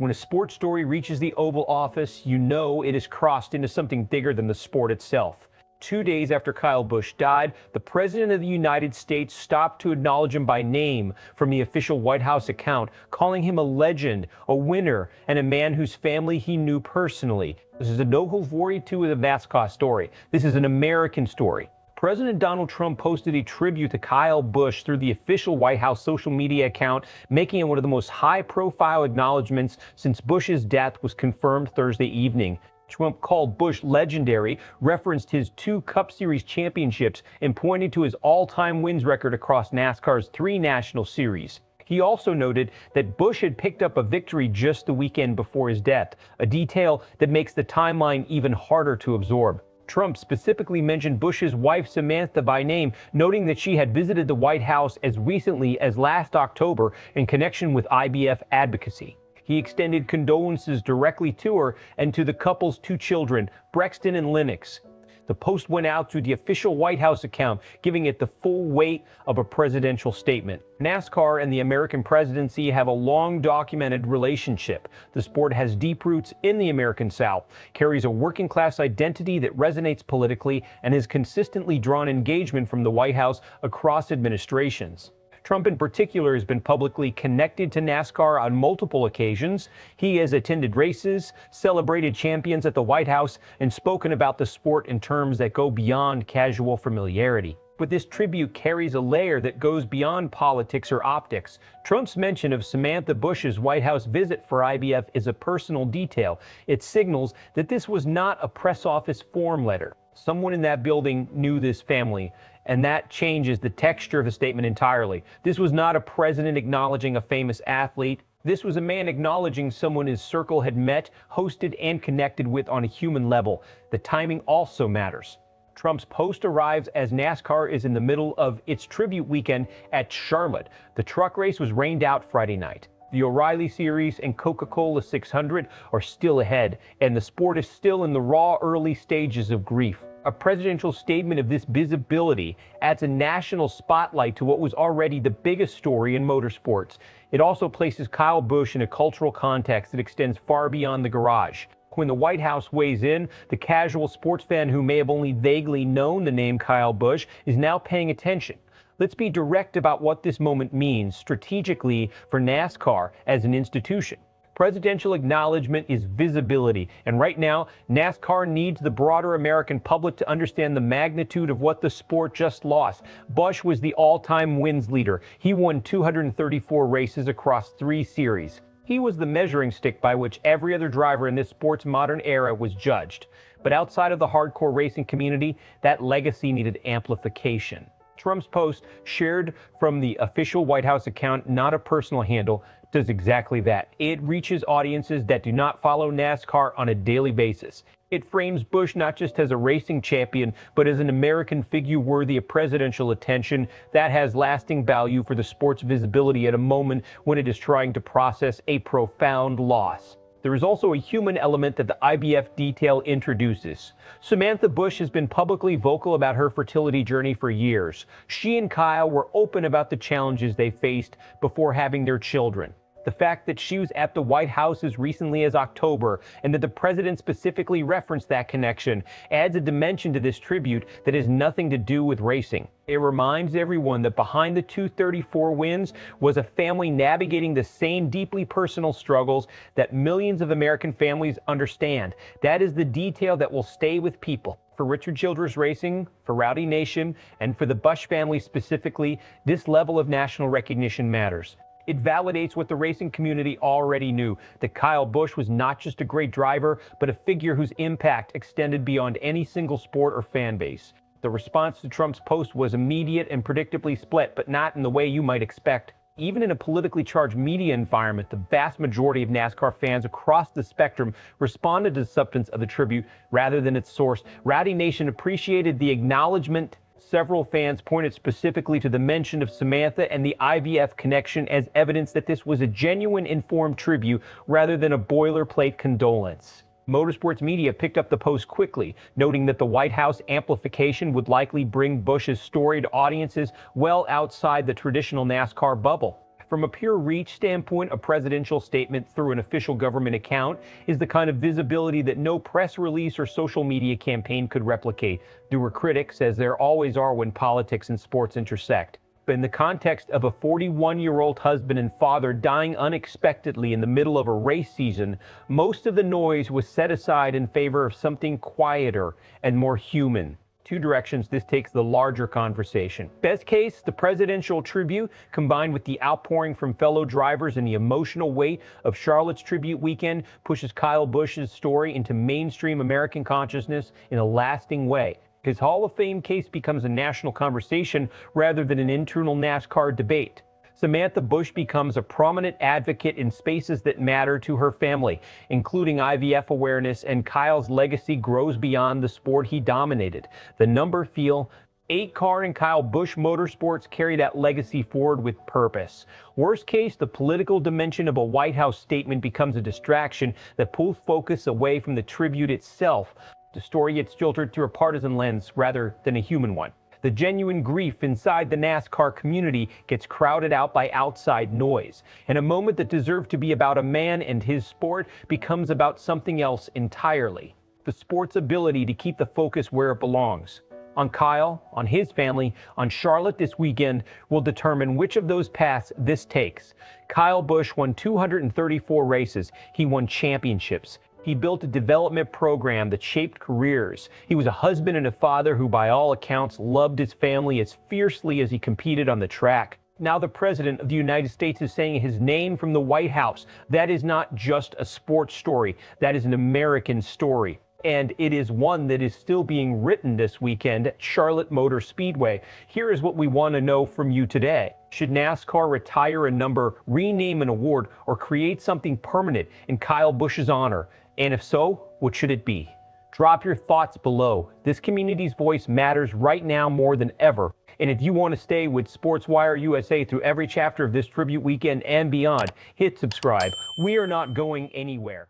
When a sports story reaches the Oval Office, you know it has crossed into something bigger than the sport itself. 2 days after Kyle Busch died, the President of the United States stopped to acknowledge him by name from the official White House account, calling him a legend, a winner, and a man whose family he knew personally. This is a no-hovori to the NASCAR story. This is an American story. President Donald Trump posted a tribute to Kyle Busch through the official White House social media account, making it one of the most high-profile acknowledgments since Busch's death was confirmed Thursday evening. Trump called Busch legendary, referenced his 2 Cup Series championships, and pointed to his all-time wins record across NASCAR's 3 national series. He also noted that Busch had picked up a victory just the weekend before his death, a detail that makes the timeline even harder to absorb. Trump specifically mentioned Busch's wife Samantha by name, noting that she had visited the White House as recently as last October in connection with IVF advocacy. He extended condolences directly to her and to the couple's 2 children, Brexton and Lennox. The post went out to the official White House account, giving it the full weight of a presidential statement. NASCAR and the American presidency have a long documented relationship. The sport has deep roots in the American South, carries a working class identity that resonates politically, and has consistently drawn engagement from the White House across administrations. Trump in particular has been publicly connected to NASCAR on multiple occasions. He has attended races, celebrated champions at the White House, and spoken about the sport in terms that go beyond casual familiarity. But this tribute carries a layer that goes beyond politics or optics. Trump's mention of Samantha Busch's White House visit for IVF is a personal detail. It signals that this was not a press office form letter. Someone in that building knew this family, and that changes the texture of the statement entirely. This was not a president acknowledging a famous athlete. This was a man acknowledging someone his circle had met, hosted, and connected with on a human level. The timing also matters. Trump's post arrives as NASCAR is in the middle of its tribute weekend at Charlotte. The truck race was rained out Friday night. The O'Reilly Series and Coca-Cola 600 are still ahead, and the sport is still in the raw early stages of grief. A presidential statement of this visibility adds a national spotlight to what was already the biggest story in motorsports. It also places Kyle Busch in a cultural context that extends far beyond the garage. When the White House weighs in, the casual sports fan who may have only vaguely known the name Kyle Busch is now paying attention. Let's be direct about what this moment means strategically for NASCAR as an institution. Presidential acknowledgement is visibility, and right now, NASCAR needs the broader American public to understand the magnitude of what the sport just lost. Busch was the all-time wins leader. He won 234 races across 3 series. He was the measuring stick by which every other driver in this sport's modern era was judged. But outside of the hardcore racing community, that legacy needed amplification. Trump's post, shared from the official White House account, not a personal handle, does exactly that. It reaches audiences that do not follow NASCAR on a daily basis. It frames Busch not just as a racing champion, but as an American figure worthy of presidential attention that has lasting value for the sport's visibility at a moment when it is trying to process a profound loss. There is also a human element that the IVF detail introduces. Samantha Busch has been publicly vocal about her fertility journey for years. She and Kyle were open about the challenges they faced before having their children. The fact that she was at the White House as recently as October, and that the president specifically referenced that connection, adds a dimension to this tribute that has nothing to do with racing. It reminds everyone that behind the 234 wins was a family navigating the same deeply personal struggles that millions of American families understand. That is the detail that will stay with people. For Richard Childress Racing, for Rowdy Nation, and for the Busch family specifically, this level of national recognition matters. It validates what the racing community already knew, that Kyle Busch was not just a great driver, but a figure whose impact extended beyond any single sport or fan base. The response to Trump's post was immediate and predictably split, but not in the way you might expect. Even in a politically charged media environment, the vast majority of NASCAR fans across the spectrum responded to the substance of the tribute rather than its source. Rowdy Nation appreciated the acknowledgement. Several fans pointed specifically to the mention of Samantha and the IVF connection as evidence that this was a genuine informed tribute rather than a boilerplate condolence. Motorsports media picked up the post quickly, noting that the White House amplification would likely bring Busch's story to audiences well outside the traditional NASCAR bubble. From a pure reach standpoint, a presidential statement through an official government account is the kind of visibility that no press release or social media campaign could replicate. There were critics, as there always are when politics and sports intersect. But in the context of a 41-year-old husband and father dying unexpectedly in the middle of a race season, most of the noise was set aside in favor of something quieter and more human. Two directions this takes the larger conversation. Best case, the presidential tribute, combined with the outpouring from fellow drivers and the emotional weight of Charlotte's tribute weekend, pushes Kyle Busch's story into mainstream American consciousness in a lasting way. His Hall of Fame case becomes a national conversation rather than an internal NASCAR debate. Samantha Busch becomes a prominent advocate in spaces that matter to her family, including IVF awareness, and Kyle's legacy grows beyond the sport he dominated. The number feel 8-car and Kyle Busch Motorsports carry that legacy forward with purpose. Worst case, the political dimension of a White House statement becomes a distraction that pulls focus away from the tribute itself. The story gets filtered through a partisan lens rather than a human one. The genuine grief inside the NASCAR community gets crowded out by outside noise, and a moment that deserved to be about a man and his sport becomes about something else entirely. The sport's ability to keep the focus where it belongs. On Kyle, on his family, on Charlotte this weekend will determine which of those paths this takes. Kyle Busch won 234 races. He won championships. He built a development program that shaped careers. He was a husband and a father who, by all accounts, loved his family as fiercely as he competed on the track. Now the President of the United States is saying his name from the White House. That is not just a sports story. That is an American story. And it is one that is still being written this weekend at Charlotte Motor Speedway. Here is what we want to know from you today. Should NASCAR retire a number, rename an award, or create something permanent in Kyle Busch's honor? And if so, what should it be? Drop your thoughts below. This community's voice matters right now more than ever. And if you want to stay with Sportswire USA through every chapter of this tribute weekend and beyond, hit subscribe. We are not going anywhere.